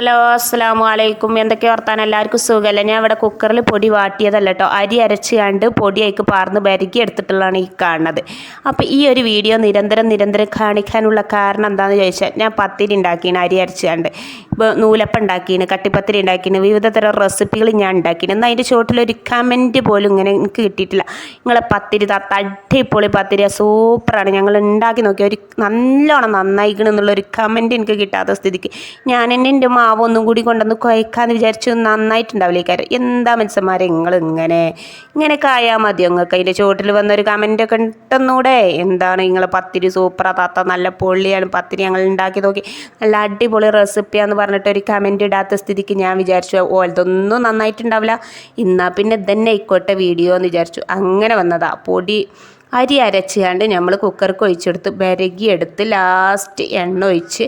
Hello അസ്സലാമു അലൈക്കും. എന്തൊക്കെ വർത്താനം? എല്ലാവർക്കും സുഖമല്ലേ? ഞാൻ ഇവിടെ കുക്കറിൽ പൊടി വാട്ടിയതല്ല കേട്ടോ, അരി അരച്ച് കണ്ട് പൊടി അതിക്ക് പാർന്ന് ബരക്കി എടുത്തിട്ടുള്ളതാണ് ഈ കാണുന്നത്. അപ്പോൾ ഈ ഒരു വീഡിയോ നിരന്തരം കാണിക്കാനുള്ള കാരണം എന്താണെന്ന് ചോദിച്ചാൽ, ഞാൻ പത്തിരി ഉണ്ടാക്കിയാണ് അരി അരച്ച് കണ്ട്, ഇപ്പോൾ നൂലപ്പം ഉണ്ടാക്കിയാണ്, കട്ടിപ്പത്തിരി ഉണ്ടാക്കിയാണ്, വിവിധ തരം റെസിപ്പികൾ ഞാൻ ഉണ്ടാക്കിയാണ്. എന്നാൽ അതിൻ്റെ ചോട്ടിലൊരു കമൻറ്റ് പോലും ഇങ്ങനെ എനിക്ക് കിട്ടിയിട്ടില്ല. നിങ്ങളെ പത്തിരി അടിപൊളി പത്തിരി സൂപ്പറാണ്, ഞങ്ങൾ ഉണ്ടാക്കി നോക്കി, ഒരു നല്ലോണം നന്നായിക്കണം എന്നുള്ളൊരു കമൻറ്റ് എനിക്ക് കിട്ടാത്ത സ്ഥിതിക്ക് ഞാൻ എൻ്റെ മാവ് ഒന്നും കൂടി കൊണ്ടുവന്ന് കുഴക്കാമെന്ന് വിചാരിച്ചു. നന്നായിട്ടുണ്ടാവില്ലേ കാര്യം? എന്താ മനുഷ്യന്മാരെ നിങ്ങൾ ഇങ്ങനെയൊക്കെ ആയാൽ മതിയോ? നിങ്ങൾക്ക് അതിൻ്റെ ചോട്ടിൽ വന്നൊരു കമൻറ്റൊക്കെ ഇട്ടെന്നൂടെ? എന്താണ് നിങ്ങൾ പത്തിരി സൂപ്പറാ താത്ത, നല്ല പൊള്ളിയാണ് പത്തിരി, ഞങ്ങൾ ഉണ്ടാക്കി നോക്കി, നല്ല അടിപൊളി റെസിപ്പിയാന്ന് പറഞ്ഞിട്ട് ഒരു കമൻറ്റ് ഇടാത്ത സ്ഥിതിക്ക് ഞാൻ വിചാരിച്ചു ഓലതൊന്നും നന്നായിട്ടുണ്ടാവില്ല, എന്നാൽ പിന്നെ ഇതന്നെ ആയിക്കോട്ടെ വീഡിയോ എന്ന് വിചാരിച്ചു. അങ്ങനെ വന്നതാ. പൊടി അരി അരച്ചുകൊണ്ട് നമ്മൾ കുക്കർക്ക് ഒഴിച്ചെടുത്ത് ബരകിയെടുത്ത് ലാസ്റ്റ് എണ്ണ ഒഴിച്ച്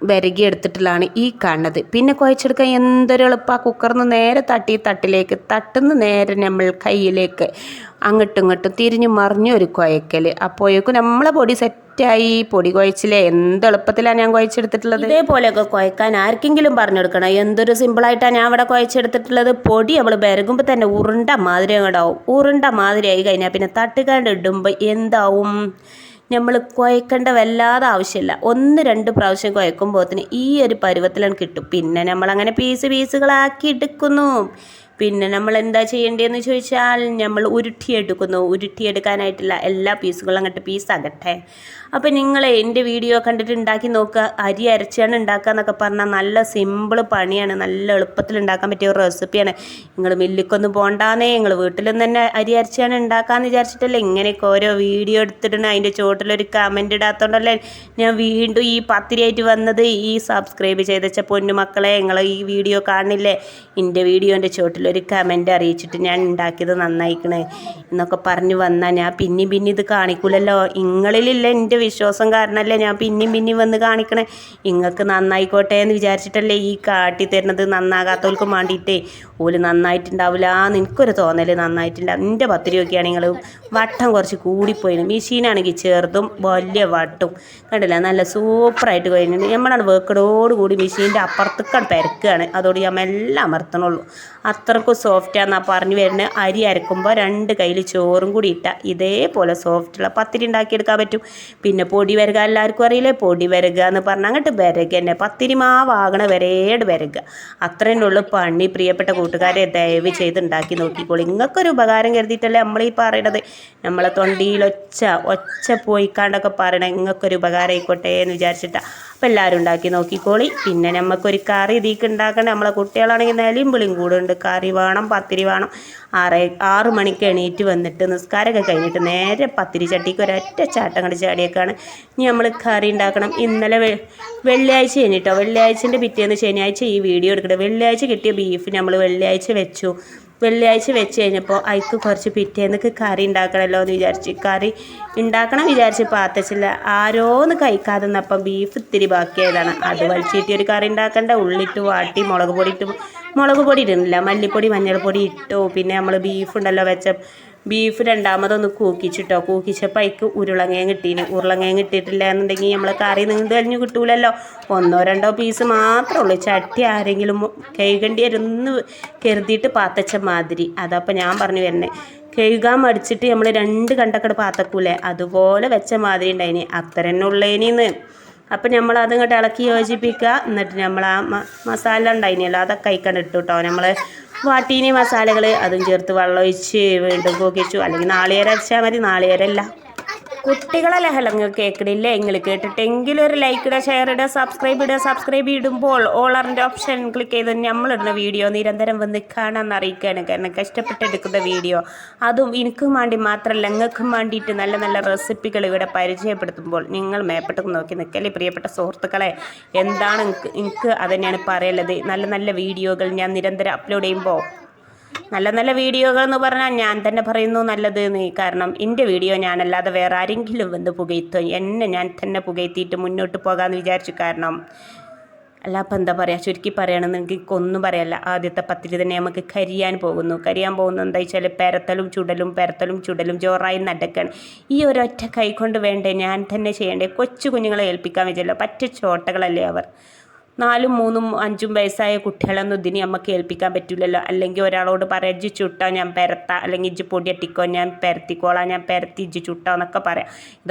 ബരകിയെടുത്തിട്ടുള്ളതാണ് ഈ കാണുന്നത്. പിന്നെ കുഴച്ചെടുക്കാൻ എന്തൊരു എളുപ്പമാണ്. കുക്കറിന്ന് നേരെ തട്ടിലേക്ക് തട്ടുന്ന നേരെ നമ്മൾ കയ്യിലേക്ക് അങ്ങോട്ടും ഇങ്ങോട്ടും തിരിഞ്ഞു മറിഞ്ഞു ഒരു കുഴക്കൽ. അപ്പോഴേക്കും നമ്മളെ പൊടി സെറ്റായി. പൊടി കുഴച്ചില്ലേ, എന്ത് എളുപ്പത്തിലാണ് ഞാൻ കുഴച്ചെടുത്തിട്ടുള്ളത്. ഇതേപോലെയൊക്കെ കുഴക്കാൻ ആർക്കെങ്കിലും പറഞ്ഞു കൊടുക്കണം. എന്തൊരു സിമ്പിളായിട്ടാണ് ഞാൻ ഇവിടെ കുഴച്ചെടുത്തിട്ടുള്ളത്. പൊടി നമ്മൾ ബരകുമ്പോൾ തന്നെ ഉരുണ്ട മാതിരി അങ്ങോട്ടാവും. ഉരുണ്ട മാതിരിയായി കഴിഞ്ഞാൽ പിന്നെ തട്ടുകാണ്ട് ഇടുമ്പോൾ എന്താവും, നമ്മൾ കുഴക്കേണ്ട വല്ലാതെ ആവശ്യമില്ല. 1-2 പ്രാവശ്യം കുഴക്കുമ്പോഴത്തിന് ഈ ഒരു പരുവത്തിലാണ് കിട്ടും. പിന്നെ നമ്മളങ്ങനെ പീസുകളാക്കി എടുക്കുന്നു. പിന്നെ നമ്മൾ എന്താ ചെയ്യേണ്ടതെന്ന് ചോദിച്ചാൽ, നമ്മൾ ഉരുട്ടിയെടുക്കാനായിട്ടുള്ള എല്ലാ പീസുകളും അങ്ങോട്ട് പീസാകട്ടെ. അപ്പോൾ നിങ്ങൾ എൻ്റെ വീഡിയോ കണ്ടിട്ട് ഉണ്ടാക്കി നോക്കുക. അരി അരച്ചാണ് ഉണ്ടാക്കുക എന്നൊക്കെ പറഞ്ഞാൽ നല്ല സിമ്പിൾ പണിയാണ്, നല്ല എളുപ്പത്തിൽ ഉണ്ടാക്കാൻ പറ്റിയ ഒരു റെസിപ്പിയാണ്. നിങ്ങൾ മില്ലിക്കൊന്നും പോകണ്ടാന്നേ, നിങ്ങൾ വീട്ടിലൊന്നും തന്നെ അരി അരച്ചാണ് ഉണ്ടാക്കാമെന്ന് വിചാരിച്ചിട്ടല്ലേ ഇങ്ങനെയൊക്കെ ഓരോ വീഡിയോ എടുത്തിടണം. അതിൻ്റെ ചോട്ടിലൊരു കമൻറ്റ് ഇടാത്തതുകൊണ്ടല്ലേ ഞാൻ വീണ്ടും ഈ പത്തിരിയായിട്ട് വന്നത്. ഈ സബ്സ്ക്രൈബ് ചെയ്തച്ച പൊന്നു മക്കളെ, നിങ്ങൾ ഈ വീഡിയോ കാണില്ലേ, എൻ്റെ വീഡിയോൻ്റെ ചോട്ടിലൊരു കമൻറ്റ് അറിയിച്ചിട്ട് ഞാൻ ഉണ്ടാക്കിയത് നന്നായിക്കണേ എന്നൊക്കെ പറഞ്ഞ് വന്നാൽ ഞാൻ പിന്നെയും ഇത് കാണിക്കൂലല്ലോ. നിങ്ങളിലില്ല എൻ്റെ വിശ്വാസം കാരണമല്ലേ ഞാൻ പിന്നെയും വന്ന് കാണിക്കണേ. നിങ്ങൾക്ക് നന്നായിക്കോട്ടെ എന്ന് വിചാരിച്ചിട്ടല്ലേ ഈ കാട്ടി തരുന്നത്. നന്നാകാത്തവർക്കും വേണ്ടിയിട്ടേ ഓല് നന്നായിട്ടുണ്ടാവില്ല എനിക്കൊരു തോന്നൽ, നന്നായിട്ടില്ല. എൻ്റെ പത്തിരി നോക്കിയാണ് നിങ്ങൾ വട്ടം കുറച്ച് കൂടിപ്പോയി. മെഷീനാണെങ്കിൽ ചെറുതും വലിയ വട്ടും കണ്ടില്ല, നല്ല സൂപ്പറായിട്ട് കഴിഞ്ഞിട്ടുണ്ട്. നമ്മളാണ് വേക്കടോടുകൂടി മെഷീൻ്റെ അപ്പുറത്തേക്കാണ് പെരക്കുകയാണ്, അതോട് ഞാൻ എല്ലാം അമർത്തണുള്ളൂ. അത്രക്കും സോഫ്റ്റാണെന്നാണ് പറഞ്ഞു വരുന്നത്. അരി അരക്കുമ്പോൾ 2 കയ്യിൽ ചോറും കൂടി ഇട്ടാൽ ഇതേപോലെ സോഫ്റ്റുള്ള പത്തിരി ഉണ്ടാക്കിയെടുക്കാൻ പറ്റും. പിന്നെ പൊടി വരക എല്ലാവർക്കും അറിയില്ലേ, പൊടി വരക എന്ന് പറഞ്ഞാൽ അങ്ങോട്ട് വരക തന്നെ, പത്തിരി മാവാകണ വരേട് വരക. അത്രയും ഉള്ളു പണി. പ്രിയപ്പെട്ട കൂട്ടുകാരെ ദയവ് ചെയ്ത് ഉണ്ടാക്കി നോക്കിക്കോളൂ. നിങ്ങൾക്കൊരു ഉപകാരം കരുതിയിട്ടല്ലേ നമ്മളീ പറയണത്. നമ്മളെ തൊണ്ടിയിൽ ഒച്ച പോയിക്കാണ്ടൊക്കെ പറയണേ, നിങ്ങൾക്കൊരു ഉപകാരം ആയിക്കോട്ടെ എന്ന് വിചാരിച്ചിട്ടാണ്. അപ്പോൾ എല്ലാവരും ഉണ്ടാക്കി നോക്കിക്കോളി. പിന്നെ നമുക്കൊരു കറി ഇതിക്ക് ഉണ്ടാക്കണ്ടേ. നമ്മളെ കുട്ടികളാണെങ്കിൽ നിലയും വിളിയും കൂടുണ്ട്, കറി വേണം, പത്തിരി വേണം. 6 മണിക്ക് എണീറ്റ് വന്നിട്ട് നിസ്കാരമൊക്കെ കഴിഞ്ഞിട്ട് നേരെ പത്തിരി ചട്ടിക്ക് ഒരൊറ്റ ചാട്ടം കണ്ട് ചാടിയേക്കാണ്. ഇനി നമ്മൾ കറി ഉണ്ടാക്കണം. ഇന്നലെ വെള്ളിയാഴ്ച കഴിഞ്ഞിട്ടോ, വെള്ളിയാഴ്ചൻ്റെ പിറ്റേന്ന് ശനിയാഴ്ച ഈ വീഡിയോ എടുക്കട്ടെ. വെള്ളിയാഴ്ച കിട്ടിയ ബീഫ് നമ്മൾ വെള്ളിയാഴ്ച വെച്ചു. വെള്ളിയാഴ്ച വെച്ച് കഴിഞ്ഞപ്പോൾ അതിക്ക് കുറച്ച് പിറ്റേന്നൊക്കെ കറി ഉണ്ടാക്കണമല്ലോ എന്ന് വിചാരിച്ച് കറി ഉണ്ടാക്കണം വിചാരിച്ച് പാത്തച്ചില്ല. ആരോന്ന് കഴിക്കാതെ നിന്നപ്പം ബീഫ് ഇത്തിരി ബാക്കിയായതാണ്. അത് വലിച്ചിട്ട് ഒരു കറി ഉണ്ടാക്കണ്ട. ഉള്ളിട്ട് വാട്ടി മുളക് പൊടി ഇടുന്നില്ല, മല്ലിപ്പൊടി മഞ്ഞൾപ്പൊടി ഇട്ടു. പിന്നെ നമ്മൾ ബീഫ് ഉണ്ടല്ലോ വെച്ച ബീഫ് രണ്ടാമതൊന്ന് കൂക്കിച്ചപ്പോൾ അതിക്ക് ഉരുളങ്ങയും ഇട്ടിട്ടില്ല എന്നുണ്ടെങ്കിൽ നമ്മൾ കറി നീണ്ട് കഴിഞ്ഞ് കിട്ടൂലല്ലോ. 1-2 പീസ് മാത്രമേ ഉള്ളൂ. ചട്ടി ആരെങ്കിലും കഴുകേണ്ടി വരുന്ന് കരുതിയിട്ട് പാത്തച്ച മാതിരി. അതപ്പോൾ ഞാൻ പറഞ്ഞു വരുന്നത്, കഴുകാൻ മടിച്ചിട്ട് നമ്മൾ 2 കണ്ടക്കട് പാത്തക്കൂലേ, അതുപോലെ വെച്ച മാതിരി ഉണ്ടായിന്. അത്ര തന്നെ ഉള്ളേനിന്ന്. അപ്പം നമ്മൾ അതിങ്ങോട്ട് ഇളക്കി യോജിപ്പിക്കുക. എന്നിട്ട് നമ്മൾ ആ മസാല ഉണ്ടായിനല്ലോ അതൊക്കെ കഴിക്കാൻ ഇട്ടു കേട്ടോ. നമ്മൾ വാട്ടീനി മസാലകൾ അതും ചേർത്ത് വെള്ളമൊഴിച്ച് വീണ്ടും കൂക്കിച്ചു. അല്ലെങ്കിൽ നാളികേരം അരച്ചാൽ മതി, നാളികേരമല്ല. കുട്ടികളെ ഹലങ്ങൾ കേൾക്കണില്ലേ? നിങ്ങൾ കേട്ടിട്ടെങ്കിലും ഒരു ലൈക്ക് ഇടുക, ഷെയർ ഇടുക, സബ്സ്ക്രൈബ് ഇടുമ്പോൾ ഓളറിൻ്റെ ഓപ്ഷൻ ക്ലിക്ക് ചെയ്ത് നമ്മളിടുന്ന വീഡിയോ നിരന്തരം വന്ന് കാണാൻ അറിയിക്കുകയാണ്. കാരണം കഷ്ടപ്പെട്ടെടുക്കുന്ന വീഡിയോ, അതും എനിക്കും വേണ്ടി മാത്രമല്ല നിങ്ങൾക്കും വേണ്ടിയിട്ട് നല്ല നല്ല റെസിപ്പികൾ ഇവിടെ പരിചയപ്പെടുത്തുമ്പോൾ നിങ്ങൾ മേപ്പെട്ടൊക്കെ നോക്കി നിൽക്കല്ലേ പ്രിയപ്പെട്ട സുഹൃത്തുക്കളെ. എന്താണ് എനിക്ക് അതന്നെയാണ് പറയുള്ളത്. നല്ല നല്ല വീഡിയോകൾ ഞാൻ നിരന്തരം അപ്ലോഡ് ചെയ്യുമ്പോൾ, നല്ല വീഡിയോകൾ എന്ന് പറഞ്ഞാൽ ഞാൻ തന്നെ പറയുന്നു നല്ലത് എന്ന്. കാരണം എൻ്റെ വീഡിയോ ഞാനല്ലാതെ വേറെ ആരെങ്കിലും വന്ന് പുകയത്തോ, എന്നെ ഞാൻ തന്നെ പുകയത്തിയിട്ട് മുന്നോട്ട് പോകാമെന്ന് വിചാരിച്ചു. കാരണം അല്ല അപ്പം എന്താ പറയുക, ചുരുക്കി പറയുകയാണെന്ന് എനിക്കൊന്നും പറയല്ല. ആദ്യത്തെ പത്തിരി തന്നെ നമുക്ക് കരിയാൻ പോകുന്നു എന്താ വെച്ചാൽ പെരത്തലും ചുടലും ജോറായി നടക്കുകയാണ്. ഈ ഒരൊറ്റ കൈ കൊണ്ട് വേണ്ടേ ഞാൻ തന്നെ ചെയ്യേണ്ടേ. കൊച്ചു കുഞ്ഞുങ്ങളെ ഏൽപ്പിക്കാൻ വെച്ചല്ലോ, പറ്റ ചോട്ടകളല്ലേ അവർ. 4, 3, 5 വയസ്സായ കുട്ടികളൊന്നും ഇതിന് നമുക്ക് ഏൽപ്പിക്കാൻ പറ്റില്ലല്ലോ. അല്ലെങ്കിൽ ഒരാളോട് പറയാം ഇജ്ജ് ചുട്ടോ ഞാൻ പെരത്താം, അല്ലെങ്കിൽ ഇജ്ജ് പൊടി അട്ടിക്കോ ഞാൻ പെരത്തിക്കോളാം, ഞാൻ പെരത്തി ഇജ്ജ് ചുട്ടോ എന്നൊക്കെ പറയാം.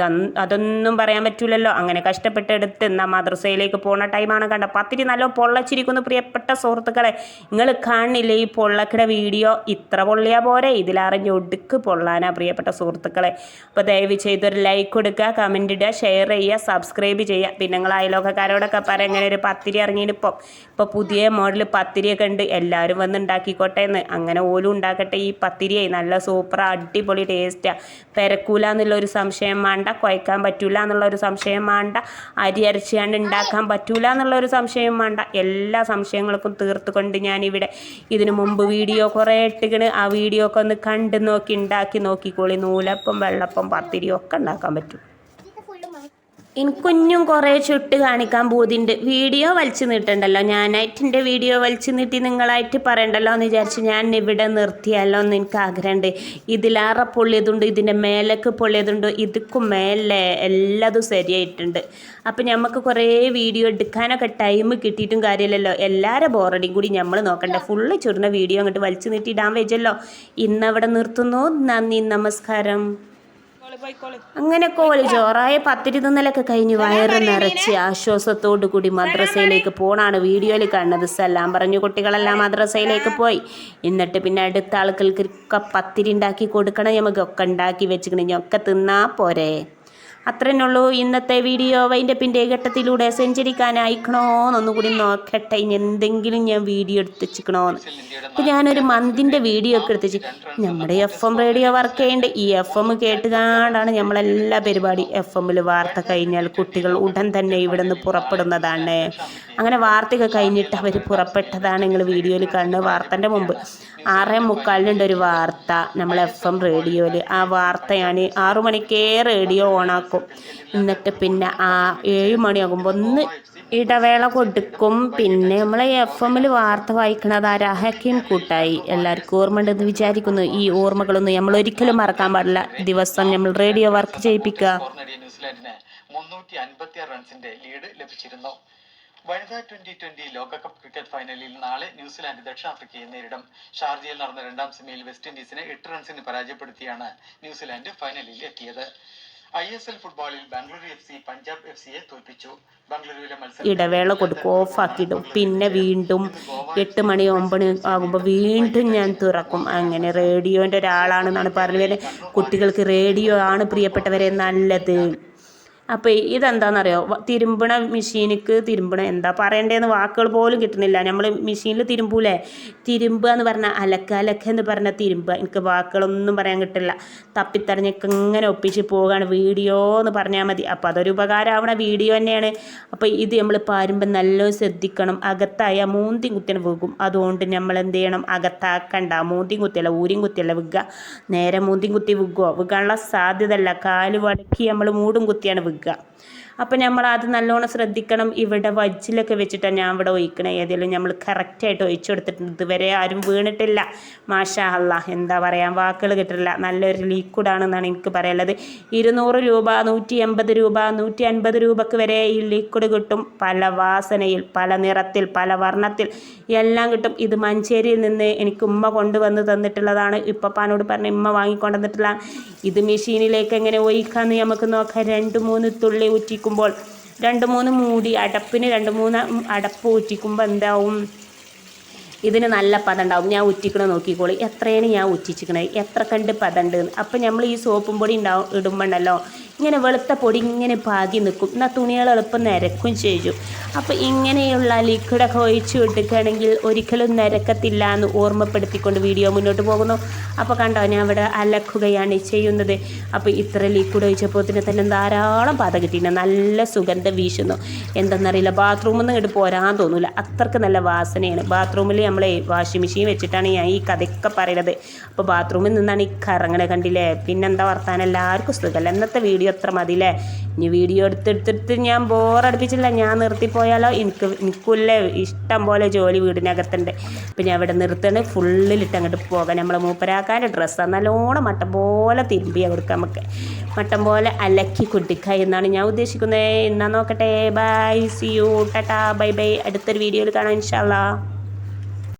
അതൊന്നും പറയാൻ പറ്റില്ലല്ലോ. അങ്ങനെ കഷ്ടപ്പെട്ടെടുത്ത് എന്നാൽ മദ്രസയിലേക്ക് പോകുന്ന ടൈമാണ് കണ്ട പത്തിരി നല്ല പൊള്ളച്ചിരിക്കുന്നു. പ്രിയപ്പെട്ട സുഹൃത്തുക്കളെ, നിങ്ങൾ കാണില്ലേ ഈ പൊള്ളക്കട വീഡിയോ? ഇത്ര പൊള്ളിയാൽ പോരെ, ഇതിലറിഞ്ഞ് ഒടുക്ക് പൊള്ളാനാ പ്രിയപ്പെട്ട സുഹൃത്തുക്കളെ. അപ്പോൾ ദയവ് ചെയ്തൊരു ലൈക്ക് കൊടുക്കുക, കമൻറ്റ് ഇടുക, ഷെയർ ചെയ്യുക, സബ്സ്ക്രൈബ് ചെയ്യുക. പിന്നെ നിങ്ങൾ അയലോക്കക്കാരോടൊക്കെ പറയാം ഇങ്ങനെ ഒരു പത്തിരി ഇറങ്ങിയിട്ട് ഇപ്പോൾ പുതിയ മോഡൽ പത്തിരിയൊക്കെ ഉണ്ട്, എല്ലാവരും വന്ന് ഉണ്ടാക്കിക്കോട്ടെ എന്ന്. അങ്ങനെ ഓലും ഉണ്ടാക്കട്ടെ ഈ പത്തിരിയെ. നല്ല സൂപ്പർ അടിപൊളി ടേസ്റ്റാണ്. പെരക്കൂല എന്നുള്ളൊരു സംശയം വേണ്ട, കുഴക്കാൻ പറ്റൂല എന്നുള്ളൊരു സംശയം വേണ്ട, അരി അരച്ചാണ്ട് ഉണ്ടാക്കാൻ പറ്റൂല എന്നുള്ളൊരു സംശയം വേണ്ട. എല്ലാ സംശയങ്ങൾക്കും തീർത്തുകൊണ്ട് ഞാനിവിടെ ഇതിനു മുമ്പ് വീഡിയോ കുറേ ഇട്ടുകണ്. ആ വീഡിയോ ഒക്കെ ഒന്ന് കണ്ട് നോക്കി ഉണ്ടാക്കി നോക്കിക്കോളി. നൂലപ്പം, വെള്ളപ്പം, പത്തിരിയും ഒക്കെ ഉണ്ടാക്കാൻ പറ്റും. എനിക്കുഞ്ഞും കുറേ ചുട്ട് കാണിക്കാൻ പൂതിണ്ട്. വീഡിയോ വലിച്ചു നീട്ടണ്ടല്ലോ, ഞാനായിട്ട് എൻ്റെ വീഡിയോ വലിച്ചു നീട്ടി നിങ്ങളായിട്ട് പറയണ്ടല്ലോ എന്ന് വിചാരിച്ച് ഞാൻ ഇവിടെ നിർത്തിയല്ലോ എന്ന് എനിക്ക് ആഗ്രഹമുണ്ട്. ഇതിലാറെ പൊള്ളിയതുണ്ട്, ഇതിൻ്റെ മേലേക്ക് പൊള്ളിയതുണ്ട്, ഇതുക്കും മേലെ എല്ലാതും ശരിയായിട്ടുണ്ട്. അപ്പം നമുക്ക് കുറേ വീഡിയോ എടുക്കാനൊക്കെ ടൈം കിട്ടിയിട്ടും കാര്യമില്ലല്ലോ. എല്ലാവരും ബോറടിയും കൂടി നമ്മൾ നോക്കണ്ട. ഫുള്ള് ചുരുന്ന വീഡിയോ അങ്ങോട്ട് വലിച്ചു നീട്ടി ഇടാൻ വെച്ചല്ലോ. ഇന്നവിടെ നിർത്തുന്നു. നന്ദി, നമസ്കാരം. അങ്ങനെ കോല് ചോറായ പത്തിരി തിന്നലൊക്കെ കഴിഞ്ഞ് വയറ് നിറച്ച് ആശ്വാസത്തോടു കൂടി മദ്രസയിലേക്ക് പോണാണ് വീഡിയോയിൽ കാണുന്നത്. സലാം പറഞ്ഞു കുട്ടികളെല്ലാം മദ്രസയിലേക്ക് പോയി. എന്നിട്ട് പിന്നെ അടുത്ത ആളുകൾക്കൊക്കെ പത്തിരി ഉണ്ടാക്കി കൊടുക്കണം. നമുക്കൊക്കെ ഉണ്ടാക്കി വെച്ചിക്കണെങ്കിൽ ഒക്കെ തിന്നാ പോരെ. അത്രേനുള്ളൂ ഇന്നത്തെ വീഡിയോ. വൈൻഡപ്പിൻ്റെ ഘട്ടത്തിലൂടെ സെഞ്ചരിക്കാനായിക്കണോന്നൊന്നുകൂടി നോക്കട്ടെ. ഇനി എന്തെങ്കിലും ഞാൻ വീഡിയോ എടുത്ത് വെച്ചിക്കണോന്ന്. ഇപ്പം ഞാനൊരു മന്തിൻ്റെ വീഡിയോ ഒക്കെ എടുത്ത് നമ്മുടെ FM റേഡിയോ വർക്ക് ചെയ്യുന്നുണ്ട്. ഈ FM കേട്ടുകൊണ്ടാണ് നമ്മളെല്ലാ പരിപാടി. FM വാർത്ത കഴിഞ്ഞാൽ കുട്ടികൾ ഉടൻ തന്നെ ഇവിടെ നിന്ന് പുറപ്പെടുന്നതാണ്. അങ്ങനെ വാർത്തയൊക്കെ കഴിഞ്ഞിട്ട് അവർ പുറപ്പെട്ടതാണ് നിങ്ങൾ വീഡിയോയിൽ കാണുന്നത്. വാർത്തൻ്റെ മുമ്പ് 6:45 ഒരു വാർത്ത നമ്മൾ FM റേഡിയോയിൽ. ആ വാർത്ത ഞാൻ 6 മണിക്കേ റേഡിയോ ഓണാക്കും. എന്നിട്ട് പിന്നെ 7 മണിയാകുമ്പോൾ ഒന്ന് ഇടവേള കൊടുക്കും. പിന്നെ നമ്മളെ FM വാർത്ത വായിക്കണത് ആരാ? ഹക്കീം കൂട്ടായി. എല്ലാവർക്കും ഓർമ്മ ഉണ്ടെന്ന് വിചാരിക്കുന്നു. ഈ ഓർമ്മകളൊന്നും നമ്മൾ ഒരിക്കലും മറക്കാൻ പാടില്ല. ദിവസം നമ്മൾ റേഡിയോ വർക്ക് ചെയ്യിപ്പിക്കുക. 356 റൺസിന്റെ ലീഡ് ലഭിച്ചിരുന്നു. വനിതാ T20 ലോകകപ്പ് ക്രിക്കറ്റ് ഫൈനലിൽ നാളെ ന്യൂസിലാൻഡ് ദക്ഷിണാഫ്രിക്കയെ നേരിടും. ഷാർജയിൽ നടന്ന 2ാം സെമിയിൽ വെസ്റ്റ് ഇൻഡീസിനെ 8 റൺസിന് പരാജയപ്പെടുത്തിയാണ് ന്യൂസിലാൻഡ് ഫൈനലിൽ എത്തിയത്. ISL ഫുട്ബോളിൽ ബംഗളൂരു FC പഞ്ചാബ് FCയെ തോൽപ്പിച്ചു. ബംഗളൂരുവിലെ മത്സരം ഇടവേള കൊടുക്കും, ഓഫാക്കിയിടും. പിന്നെ വീണ്ടും 8 മണി 9 മണി ആകുമ്പോൾ വീണ്ടും ഞാൻ തുറക്കും. അങ്ങനെ റേഡിയോൻ്റെ ഒരാളാണെന്നാണ് പറഞ്ഞത്. കുട്ടികൾക്ക് റേഡിയോ ആണ് പ്രിയപ്പെട്ടവരെ നല്ലത്. അപ്പോൾ ഇതെന്താണെന്നറിയോ? തിരുമ്പണ മെഷീനിക്ക് എന്താ പറയണ്ടേന്ന് വാക്കുകൾ പോലും കിട്ടുന്നില്ല. നമ്മൾ മെഷീനിൽ തിരുമ്പൂലേ, തിരുമ്പുക എന്ന് പറഞ്ഞാൽ അലക്ക എന്ന് പറഞ്ഞാൽ തിരുമ്പുക. എനിക്ക് വാക്കുകളൊന്നും പറയാൻ കിട്ടില്ല. തപ്പിത്തടഞ്ഞൊക്കെ ഇങ്ങനെ ഒപ്പിച്ച് പോവുകയാണ്. വീഡിയോ എന്ന് പറഞ്ഞാൽ മതി. അപ്പോൾ അതൊരു ഉപകാരമാവണ വീഡിയോ തന്നെയാണ്. അപ്പോൾ ഇത് നമ്മൾ പാരുമ്പോൾ നല്ലോണം ശ്രദ്ധിക്കണം. അകത്തായ മൂന്തിയും കുത്തിയാണ് വീകും. അതുകൊണ്ട് നമ്മൾ എന്ത് ചെയ്യണം? അകത്താക്കണ്ട. മൂന്തിയും കുത്തിയല്ല, ഊരിയും കുത്തിയല്ല വിൽക്കുക. നേരെ മൂന്തിയും കുത്തി വിൽക്കുമോ? വിൽക്കാനുള്ള സാധ്യത അല്ല. കാല് വടക്കി നമ്മൾ മൂടും കുത്തിയാണ് വിൽക്കുക. അപ്പം നമ്മൾ അത് നല്ലോണം ശ്രദ്ധിക്കണം. ഇവിടെ വജ്ജിലൊക്കെ വെച്ചിട്ടാണ് ഞാൻ ഇവിടെ ഒഴിക്കണേ. ഏതെങ്കിലും നമ്മൾ കറക്റ്റായിട്ട് ഒഴിച്ചു കൊടുത്തിട്ടുണ്ട്. ഇതുവരെ ആരും വീണിട്ടില്ല. മാഷാ അല്ലാഹ്. എന്താ പറയാൻ വാക്കുകൾ കിട്ടില്ല. നല്ലൊരു ലിക്വിഡാണെന്നാണ് എനിക്ക് പറയാനുള്ളത്. 200 രൂപ, 180 രൂപ, 150 രൂപക്ക് വരെ ഈ ലിക്വിഡ് കിട്ടും. പല വാസനയിൽ, പല നിറത്തിൽ, പല വർണ്ണത്തിൽ എല്ലാം കിട്ടും. ഇത് മഞ്ചേരിയിൽ നിന്ന് എനിക്ക് ഉമ്മ കൊണ്ടുവന്ന് തന്നിട്ടുള്ളതാണ്. ഇപ്പപ്പാനോട് പറഞ്ഞ് ഉമ്മ വാങ്ങിക്കൊണ്ടുവന്നിട്ടുള്ള. ഇത് മെഷീനിലേക്ക് എങ്ങനെ ഒഴിക്കാമെന്ന് നമുക്ക് നോക്കാം. 2-3 തുള്ളി ഊറ്റിക്കുമ്പോൾ 2-3 മൂടി അടപ്പിന് 2-3 അടപ്പ് ഊറ്റിക്കുമ്പോൾ എന്താവും? ഇതിന് നല്ല പദം ഉണ്ടാവും. ഞാൻ ഉറ്റിക്കണ നോക്കിക്കോളി. എത്രയാണ് ഞാൻ ഉറ്റിച്ചിക്കണത്, എത്ര കണ്ട് പദം ഉണ്ട്. അപ്പം നമ്മൾ ഈ സോപ്പും പൊടി ഇടുമ്പോണ്ടല്ലോ ഇങ്ങനെ വെളുത്ത പൊടി ഇങ്ങനെ പാകി നിൽക്കും. എന്നാൽ തുണികൾ എളുപ്പം നിരക്കും ചെയ്യും. അപ്പോൾ ഇങ്ങനെയുള്ള ലിക്വിഡൊക്കെ ഒഴിച്ച് വിട്ടിക്കുകയാണെങ്കിൽ ഒരിക്കലും നിരക്കത്തില്ല എന്ന് ഓർമ്മപ്പെടുത്തിക്കൊണ്ട് വീഡിയോ മുന്നോട്ട് പോകുന്നു. അപ്പോൾ കണ്ടോ, ഞാൻ ഇവിടെ അലക്കുകയാണ് ചെയ്യുന്നത്. അപ്പോൾ ഇത്ര ലിക്വിഡ് ഒഴിച്ചപ്പോൾ തന്നെ ധാരാളം പത കിട്ടിയിട്ട് നല്ല സുഗന്ധം വീശുന്നു. എന്തെന്നറിയില്ല, ബാത്റൂമിൽ നിന്ന് ഇങ്ങോട്ട് പോരാൻ തോന്നില്ല. അത്രക്ക് നല്ല വാസനയാണ്. ബാത്റൂമിൽ നമ്മളെ വാഷിംഗ് മെഷീൻ വെച്ചിട്ടാണ് ഞാൻ ഈ കഥയൊക്കെ പറയുന്നത്. അപ്പോൾ ബാത്റൂമിൽ നിന്നാണ് ഈ കറങ്ങണ കണ്ടില്ലേ. പിന്നെന്താ വർത്താനം, എല്ലാവർക്കും സുഖമല്ല. ഇന്നത്തെ വീഡിയോ വീഡിയോ അത്ര മതിയില്ലേ. ഇനി വീഡിയോ എടുത്തെടുത്തിട്ട് ഞാൻ ബോറടിപ്പിച്ചില്ല, ഞാൻ നിർത്തിപ്പോയാലോ എനിക്കില്ലേ ഇഷ്ടം പോലെ ജോലി വീടിനകത്തുണ്ട്. അപ്പം ഞാൻ ഇവിടെ നിർത്തണ്, ഫുള്ളിലിട്ട് അങ്ങോട്ട് പോകാൻ. നമ്മളെ മൂപ്പരാക്കാൻ്റെ ഡ്രസ്സാണ് നല്ലോണം മട്ടം പോലെ തിരുമ്പി കൊടുക്കാം, നമുക്ക് മട്ടം പോലെ അലക്കി കുട്ടിക്ക എന്നാണ് ഞാൻ ഉദ്ദേശിക്കുന്നത്. എന്നാൽ നോക്കട്ടെ, bye, see you, tata, bye bye. അടുത്തൊരു വീഡിയോയിൽ കാണാം ഇൻഷാ അല്ലാ.